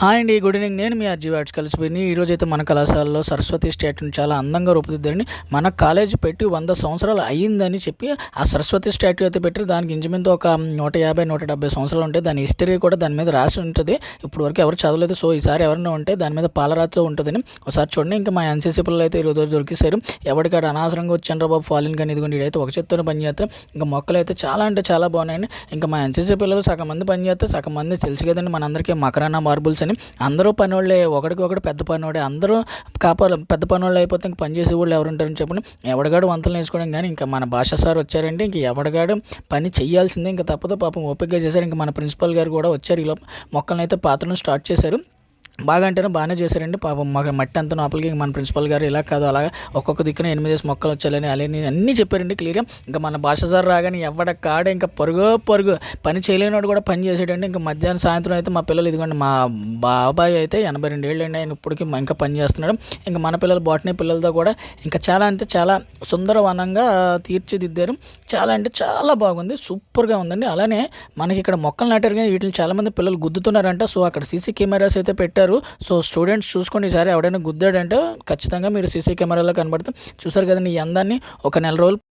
Hi అండి. Good evening. నేను మీ RG watts కలిసిపోయింది. ఈరోజైతే మన కళాశాలలో సరస్వతి స్టాట్యూని చాలా అందంగా రూపుదిద్దారండి. మన కాలేజీ పెట్టి 100 సంవత్సరాలు అయ్యిందని చెప్పి ఆ సరస్వతి స్టాట్యూ అయితే పెట్టారు. దానికి ఇంచుమించు ఒక 150, 170 సంవత్సరాలు ఉంటాయి. దాని హిస్టరీ కూడా దాని మీద రాసి ఉంటుంది. ఇప్పుడు వరకు ఎవరు చదవలేదు. సో ఈసారి ఎవరైనా ఉంటే దాని మీద పాలరాతితో ఉంటుందని ఒకసారి చూడండి. ఇంకా మా ఎన్సీసీ పిల్లలు అయితే ఈరోజు దొరికేశారు. ఎవరికాడ అనవసరంగా వచ్చాను బాబు ఫాలిన్ కానీ ఇదిగోండి ఇదైతే ఒక చేత్తోనే పని చేస్తారు. ఇంకా మొక్కలు అయితే చాలా అంటే చాలా బాగున్నాయండి. ఇంకా మా ఎన్సీసీ పిల్లలు సగం మంది పని చేస్తారు, సగం మంది తెలుసు కదండి మనందరికీ మకరానా మార్బుల్స్ అని. అందరూ పనోళ్ళే, ఒకడికొకడు పెద్ద పనోడే. అందరూ కాపాలి పెద్ద పనోళ్ళు అయిపోతే ఇంక పని చేసే వాళ్ళు ఎవరుంటారని చెప్పండి. ఎవడగాడు వంతలు వేసుకోవడం కానీ ఇంకా మన భాష సార్ వచ్చారంటే ఇంక ఎవడగాడు పని చేయాల్సిందే. ఇంకా తప్పదు పాపం ఓపికగా చేశారు. ఇంకా మన ప్రిన్సిపల్ గారు కూడా వచ్చారు. ఈలోపు మొక్కలను అయితే పాతడం స్టార్ట్ చేశారు. బాగా అంటేనే బాగానే చేశారండి. పాపం మాకు మట్టి అంతా లోపలికి మన ప్రిన్సిపల్ గారు ఇలా కాదు అలాగా ఒక్కొక్క దిక్కున 8 మొక్కలు వచ్చాయని అలాని అన్నీ చెప్పారండి క్లియర్గా. ఇంకా మన భాష సార్ రాగానే ఎవడ కాడ ఇంకా పరుగు పని చేయలేనివాడు కూడా పని చేసాడండి. ఇంకా మధ్యాహ్నం సాయంత్రం అయితే మా పిల్లలు ఇదిగోండి మా బాబాయ్ అయితే 82 ఏళ్ళు అండి. ఆయన ఇప్పటికీ ఇంకా పని చేస్తున్నాడు. ఇంకా మన పిల్లలు బాటనీ పిల్లలతో కూడా ఇంకా చాలా అంటే చాలా సుందరవనంగా తీర్చిదిద్దారు. చాలా అంటే చాలా బాగుంది, సూపర్గా ఉందండి. అలానే మనకి ఇక్కడ మొక్కలు నాటారు కానీ వీటిని చాలామంది పిల్లలు గుద్దుతున్నారంట. సో అక్కడ సీసీ కెమెరాస్ అయితే పెట్టారు. సో స్టూడెంట్స్ చూసుకోండి, ఈసారి ఎవడైనా గుద్దాడంటే ఖచ్చితంగా మీరు సీసీ కెమెరాలో కనబడుతుంది. చూసారు కదండి ఈ అందాన్ని. ఒక నెల రోజులు